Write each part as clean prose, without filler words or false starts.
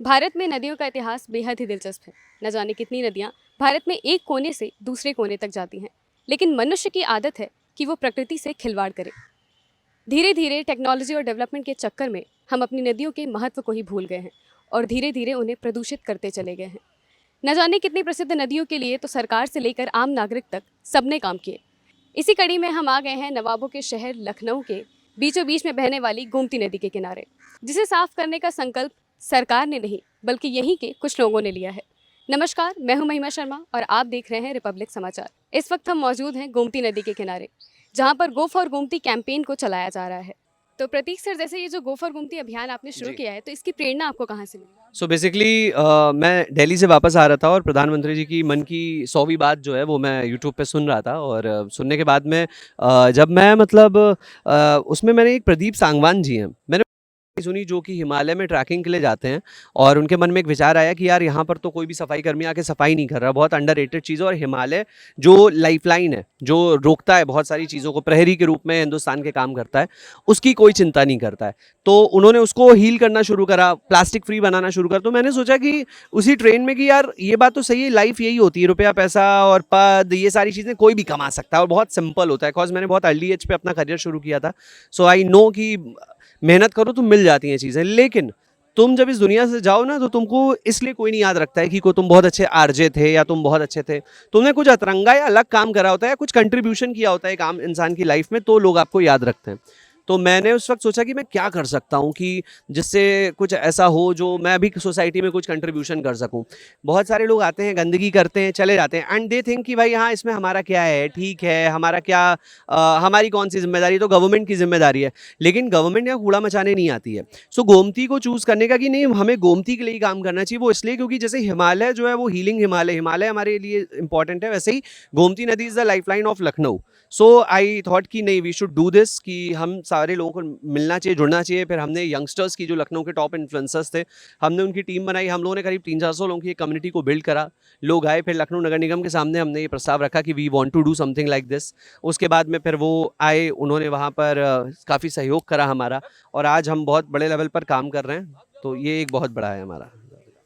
भारत में नदियों का इतिहास बेहद ही दिलचस्प है। न जाने कितनी नदियाँ भारत में एक कोने से दूसरे कोने तक जाती हैं, लेकिन मनुष्य की आदत है कि वो प्रकृति से खिलवाड़ करे। धीरे धीरे टेक्नोलॉजी और डेवलपमेंट के चक्कर में हम अपनी नदियों के महत्व को ही भूल गए हैं और धीरे धीरे उन्हें प्रदूषित करते चले गए हैं। न जाने कितनी प्रसिद्ध नदियों के लिए तो सरकार से लेकर आम नागरिक तक सबने काम किए। इसी कड़ी में हम आ गए हैं नवाबों के शहर लखनऊ के बीचों बीच में बहने वाली गोमती नदी के किनारे, जिसे साफ करने का संकल्प सरकार ने नहीं बल्कि यहीं के कुछ लोगों ने लिया है। नमस्कार, मैं हूं महिमा शर्मा और आप देख रहे हैं रिपब्लिक समाचार। इस वक्त हम मौजूद हैं गोमती नदी के किनारे, जहां पर गो फॉर गोमती कैंपेन को चलाया जा रहा है। तो प्रतीक सर, जैसे ये जो गो फॉर गोमती अभियान आपने शुरू जी। किया है, तो इसकी प्रेरणा आपको कहाँ से मिली? सो बेसिकली मैं दिल्ली से वापस आ रहा था और प्रधानमंत्री जी की मन की 100वीं बात जो है वो मैं यूट्यूब पे सुन रहा था। और सुनने के बाद में जब मैं उसमें मैंने एक प्रदीप सांगवान जी हैं, मैंने सुनी जो कि हिमालय में ट्रैकिंग के लिए जाते हैं। और उनके मन में एक विचार आया कि यार यहाँ पर तो कोई भी सफाई कर्मी आके सफाई नहीं कर रहा, बहुत अंडररेटेड चीज़ है। और हिमालय जो लाइफलाइन है, जो रोकता है बहुत सारी चीज़ों को, प्रहरी के रूप में हिंदुस्तान के काम करता है, उसकी कोई चिंता नहीं करता है। तो उन्होंने उसको हील करना शुरू करा, प्लास्टिक फ्री बनाना शुरू करा। तो मैंने सोचा कि उसी ट्रेन में कि यार ये बात तो सही है, लाइफ यही होती है, रुपया पैसा और पद, ये सारी चीज़ें कोई भी कमा सकता है और बहुत सिंपल होता है। बिकॉज मैंने बहुत अर्ली एज पे अपना करियर शुरू किया था। सो आई नो कि मेहनत करो तो मिल जाती हैं चीज़ें। लेकिन तुम जब इस दुनिया से जाओ ना, तो तुमको इसलिए कोई नहीं याद रखता है कि तुम बहुत अच्छे आरजे थे या तुम बहुत अच्छे थे। तुमने कुछ अतरंगा या अलग काम करा होता है, कुछ कंट्रीब्यूशन किया होता है एक आम इंसान की लाइफ में, तो लोग आपको याद रखते हैं। तो मैंने उस वक्त सोचा कि मैं क्या कर सकता हूँ कि जिससे कुछ ऐसा हो जो मैं भी सोसाइटी में कुछ कंट्रीब्यूशन कर सकूँ। बहुत सारे लोग आते हैं, गंदगी करते हैं, चले जाते हैं, एंड दे थिंक कि भाई हाँ, इसमें हमारा क्या है, ठीक है, हमारा क्या, हमारी कौन सी जिम्मेदारी, तो गवर्नमेंट की जिम्मेदारी है। लेकिन गवर्नमेंट यहाँ कूड़ा मचाने नहीं आती है। सो गोमती को चूज़ करने का कि नहीं, हमें गोमती के लिए ही काम करना चाहिए, वो इसलिए क्योंकि जैसे हिमालय जो है वो हीलिंग हिमालय, हिमालय हमारे लिए इंपॉर्टेंट है, वैसे ही गोमती नदी is the lifeline of Lucknow. So I thought कि नहीं, वी शुड डू दिस, कि हम सारे लोगों को मिलना चाहिए, जुड़ना चाहिए। फिर हमने यंगस्टर्स की, जो लखनऊ के टॉप इन्फ्लुएंसर्स थे, हमने उनकी टीम बनाई। हम लोगों ने करीब 300-400 लोगों की एक कम्युनिटी को बिल्ड करा। लोग आए, फिर लखनऊ नगर निगम के सामने हमने ये प्रस्ताव रखा कि we want to do something like this. उसके बाद में फिर वो आए, उन्होंने वहाँ पर काफ़ी सहयोग करा हमारा, और आज हम बहुत बड़े लेवल पर काम कर रहे हैं। तो ये एक बहुत बड़ा है हमारा।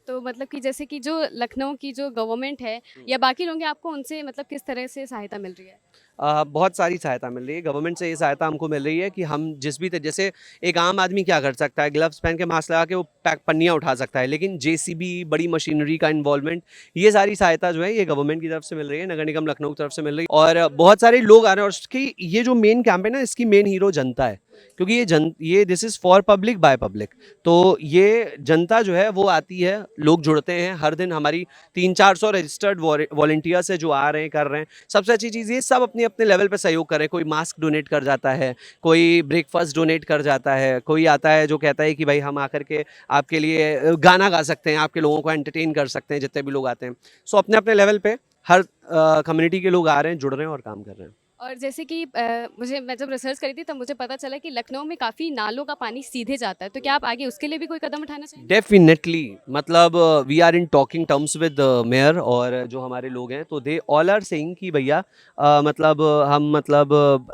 तो मतलब कि जैसे कि जो लखनऊ की जो गवर्नमेंट है या बाकी लोग हैं, आपको उनसे मतलब किस तरह से सहायता मिल रही है? बहुत सारी सहायता मिल रही है गवर्नमेंट से। ये सहायता हमको मिल रही है कि हम जिस भी जैसे एक आम आदमी क्या कर सकता है, ग्लव्स पहन के, मास्क लगा के वो पन्नियाँ उठा सकता है, लेकिन जेसीबी, बड़ी मशीनरी का इन्वॉल्वमेंट, ये सारी सहायता जो है ये गवर्नमेंट की तरफ से मिल रही है, नगर निगम लखनऊ की तरफ से मिल रही है। और बहुत सारे लोग आ रहे हैं। और उसकी ये जो मेन कैंपेन है, इसकी मेन हीरो जनता है, क्योंकि ये this is for public by public. तो ये जनता जो है वो आती है, लोग जुड़ते हैं। हर दिन हमारी 300-400 रजिस्टर्ड वॉलंटियर्स है जो आ रहे हैं, कर रहे हैं। सबसे अच्छी चीज़ ये, सब अपने अपने लेवल पे सहयोग कर रहे हैं। कोई मास्क डोनेट कर जाता है, कोई ब्रेकफास्ट डोनेट कर जाता है, कोई आता है जो कहता है कि भाई हम आकर के आपके लिए गाना गा सकते हैं, आपके लोगों को एंटरटेन कर सकते हैं, जितने भी लोग आते हैं। सो अपने अपने लेवल पे हर कम्युनिटी के लोग आ रहे हैं, जुड़ रहे हैं और काम कर रहे हैं। और जैसे कि मैं जब रिसर्च करी थी तब मुझे पता चला कि लखनऊ में काफ़ी नालों का पानी सीधे जाता है, तो क्या आप आगे उसके लिए भी कोई कदम उठाना चाहेंगे? डेफिनेटली, मतलब we are in talking terms with mayor, और जो हमारे लोग हैं तो दे ऑल आर सेइंग कि भैया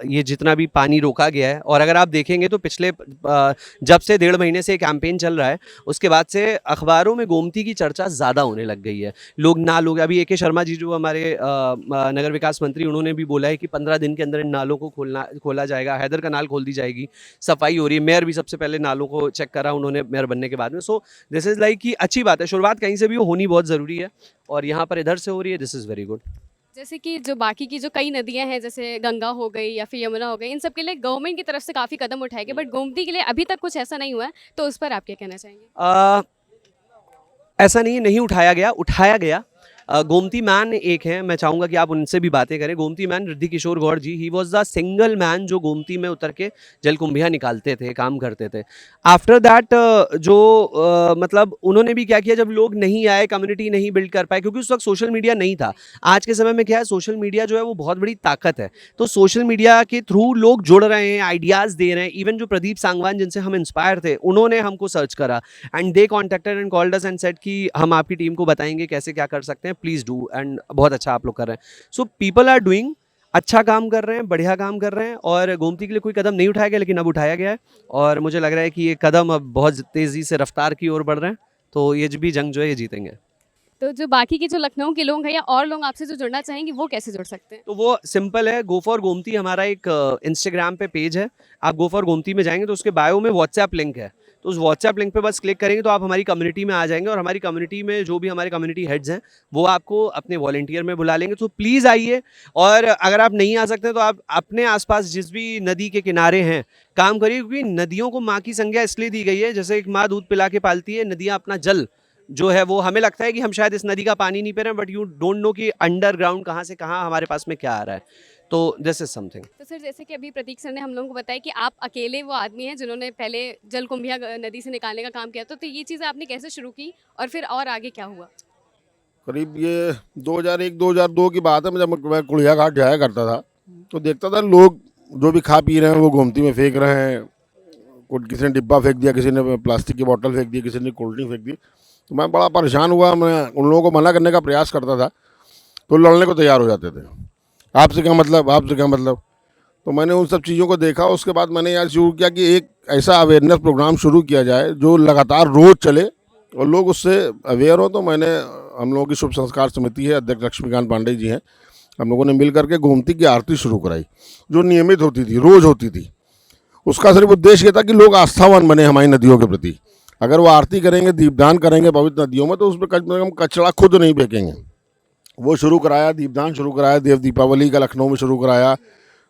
ये जितना भी पानी रोका गया है, और अगर आप देखेंगे तो पिछले जब से 1.5 महीने से कैंपेन चल रहा है, उसके बाद से अखबारों में गोमती की चर्चा ज़्यादा होने लग गई है। लोग अभी AK शर्मा जी जो हमारे नगर विकास मंत्री, उन्होंने भी बोला है कि 15 दिन के अंदर इन नालों को खोला जाएगा, हैदर कनाल खोल दी जाएगी, सफाई हो रही है। मेयर भी सबसे पहले नालों को चेक करा उन्होंने मेयर बनने के बाद में। सो दिस इज़ लाइक कि अच्छी बात है, शुरुआत कहीं से भी होनी बहुत ज़रूरी है, और यहाँ पर इधर से हो रही है, दिस इज़ वेरी गुड। जैसे कि जो बाकी की जो कई नदियां हैं, जैसे गंगा हो गई या फिर यमुना हो गई, इन सब के लिए गवर्नमेंट की तरफ से काफ़ी कदम उठाए गए, बट गोमती के लिए अभी तक कुछ ऐसा नहीं हुआ है, तो उस पर आप क्या कहना चाहेंगे? ऐसा नहीं उठाया गया, उठाया गया। गोमती मैन एक है, मैं चाहूँगा कि आप उनसे भी बातें करें। Gomti man Riddhi Kishore Gaur ji, he was the single man जो गोमती में उतर के जलकुंभियाँ निकालते थे, काम करते थे। आफ्टर दैट मतलब उन्होंने भी क्या किया, जब लोग नहीं आए, कम्युनिटी नहीं बिल्ड कर पाए, क्योंकि उस वक्त सोशल मीडिया नहीं था। आज के समय में क्या है, सोशल मीडिया जो है वो बहुत बड़ी ताकत है। तो सोशल मीडिया के थ्रू लोग जुड़ रहे हैं, आइडियाज़ दे रहे हैं। इवन जो प्रदीप सांगवान, जिनसे हम इंस्पायर थे, उन्होंने हमको सर्च करा, and they contacted and called us and said कि हम आपकी टीम को बताएंगे कैसे क्या कर सकते हैं, प्लीज़ डू, एंड बहुत अच्छा आप लोग कर रहे हैं। सो पीपल आर डूइंग, अच्छा काम कर रहे हैं, बढ़िया काम कर रहे हैं। और गोमती के लिए कोई कदम नहीं उठाया गया, लेकिन अब उठाया गया है, और मुझे लग रहा है कि ये कदम अब बहुत तेज़ी से रफ्तार की ओर बढ़ रहे हैं। तो ये भी जंग जो है ये जीतेंगे। तो जो बाकी के जो लखनऊ के लोग हैं या और लोग आपसे जो जुड़ना चाहेंगे वो कैसे जुड़ सकते हैं? तो वो सिंपल है, गो फॉर गोमती हमारा एक इंस्टाग्राम पे पेज है। आप गो फॉर गोमती में जाएंगे तो उसके बायो में व्हाट्सएप लिंक है, तो उस व्हाट्सएप लिंक पे बस क्लिक करेंगे तो आप हमारी कम्युनिटी में आ जाएंगे, और हमारी कम्युनिटी में जो भी हमारे कम्युनिटी हेड्स हैं वो आपको अपने वॉलंटियर में बुला लेंगे। तो प्लीज़ आइए, और अगर आप नहीं आ सकते तो आप अपने आसपास जिस भी नदी के किनारे हैं काम करिए, क्योंकि नदियों को माँ की संज्ञा इसलिए दी गई है, जैसे एक माँ दूध पिला के पालती है, नदियाँ अपना जल जो है वो, हमें लगता है कि हम शायद इस नदी का पानी नहीं पी रहे हैं, बट यू डोंट नो कि अंडरग्राउंड कहाँ से कहाँ हमारे पास में क्या आ रहा है। तो दिस इज समथिंग। तो सर जैसे कि अभी प्रतीक सर ने हम लोगों को बताया कि आप अकेले वो आदमी हैं जिन्होंने पहले जलकुंभिया नदी से निकालने का काम किया, तो ये चीज़ें आपने कैसे शुरू की और फिर और आगे क्या हुआ? करीब ये 2001-2002 की बात है। जब मैं कुड़िया घाट जाया करता था तो देखता था लोग जो भी खा पी रहे हैं वो गोमती में फेंक रहे हैं। किसी ने डिब्बा फेंक दिया, किसी ने प्लास्टिक की बोतल फेंक दी, किसी ने कोल्ड ड्रिंक फेंक दी। तो मैं बड़ा परेशान हुआ। मैं उन लोगों को मना करने का प्रयास करता था तो लड़ने को तैयार हो जाते थे। आपसे क्या मतलब, आपसे क्या मतलब। तो मैंने उन सब चीज़ों को देखा। उसके बाद मैंने यार शुरू किया कि एक ऐसा अवेयरनेस प्रोग्राम शुरू किया जाए जो लगातार रोज़ चले और लोग उससे अवेयर हो। तो मैंने, हम लोगों की शुभ संस्कार समिति है, अध्यक्ष लक्ष्मीकांत पांडे जी हैं, हम लोगों ने मिल करके गोमती की आरती शुरू कराई जो नियमित होती थी, रोज़ होती थी। उसका सिर्फ उद्देश्य ये था कि लोग आस्थावान बने हमारी नदियों के प्रति। अगर वो आरती करेंगे, दीपदान करेंगे पवित्र नदियों में, तो उसमें कम से कम कचरा खुद नहीं फेंकेंगे। वो शुरू कराया, दीपदान शुरू कराया, देव दीपावली का लखनऊ में शुरू कराया,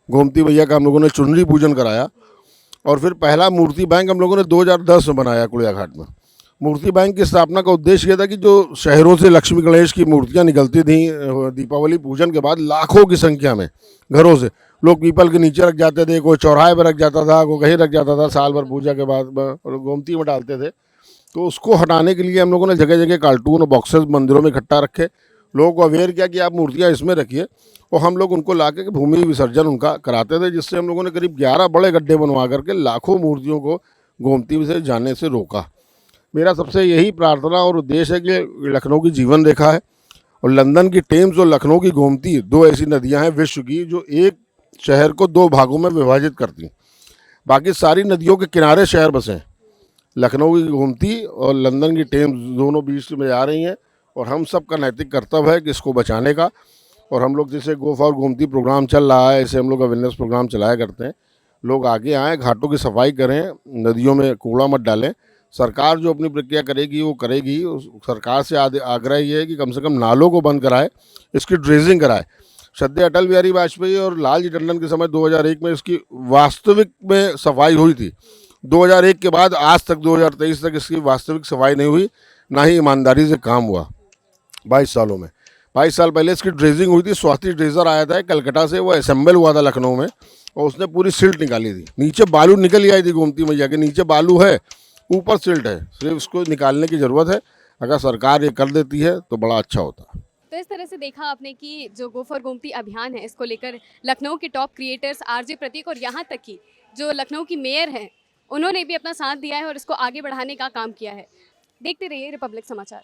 गोमती मैया का हम लोगों ने चुनरी पूजन कराया। और फिर पहला मूर्ति बैंक हम लोगों ने 2010 में बनाया कुड़िया घाट में। मूर्ति बैंक की स्थापना का उद्देश्य यह था कि जो शहरों से लक्ष्मी गणेश की मूर्तियां निकलती थी दीपावली पूजन के बाद लाखों की संख्या में घरों से, लोग पीपल के नीचे रख जाते थे, कोई चौराहे पर रख जाता था, कोई कहीं रख जाता था, साल भर पूजा के बाद और गोमती में डालते थे। तो उसको हटाने के लिए हम लोगों ने जगह जगह कार्टून और बॉक्सेस मंदिरों में इकट्ठा रखे, लोगों को अवेयर किया कि आप मूर्तियाँ इसमें रखिए, और हम लोग उनको ला के भूमि विसर्जन उनका कराते थे, जिससे हम लोगों ने करीब 11 बड़े गड्ढे बनवा करके लाखों मूर्तियों को गोमती से जाने से रोका। मेरा सबसे यही प्रार्थना और उद्देश्य है कि लखनऊ की जीवन रेखा है और लंदन की टेम्स और लखनऊ की गोमती, दो ऐसी नदियां हैं विश्व की जो एक शहर को दो भागों में विभाजित करती हैं। बाकी सारी नदियों के किनारे शहर बसे हैं। लखनऊ की गोमती और लंदन की टेम्स दोनों बीच में आ रही हैं, और हम सब का नैतिक कर्तव्य है कि इसको बचाने का। और हम लोग जैसे गो फॉर गोमती प्रोग्राम चल रहा है, ऐसे हम लोग अवेयरनेस प्रोग्राम चलाया करते हैं। लोग आगे आएँ, घाटों की सफाई करें, नदियों में कूड़ा मत डालें। सरकार जो अपनी प्रक्रिया करेगी वो करेगी। सरकार से आग्रह ये है कि कम से कम नालों को बंद कराए, इसकी ड्रेजिंग कराए। श्रद्धेय अटल बिहारी वाजपेयी और लालजी टंडन के समय 2001 में इसकी वास्तविक में सफाई हुई थी। 2001 के बाद आज तक 2023 तक इसकी वास्तविक सफाई नहीं हुई, ना ही ईमानदारी से काम हुआ 22 सालों में। 22 साल पहले इसकी ड्रेजिंग हुई थी। स्वाति ड्रेजर आया था कलकत्ता से, वो असेंबल हुआ था लखनऊ में, और उसने पूरी सिल्ट निकाली थी। नीचे बालू निकल ही आई थी, गोमती मैया के नीचे बालू है, ऊपर सिल्ट है, सिर्फ उसको निकालने की ज़रूरत है। अगर सरकार ये कर देती है तो बड़ा अच्छा होता। तो इस तरह से देखा आपने कि जो गो फॉर गोमती अभियान है, इसको लेकर लखनऊ के टॉप क्रिएटर्स आरजे प्रतीक और यहाँ तक कि जो लखनऊ की मेयर हैं उन्होंने भी अपना साथ दिया है और इसको आगे बढ़ाने का काम किया है। देखते रहिए रिपब्लिक समाचार।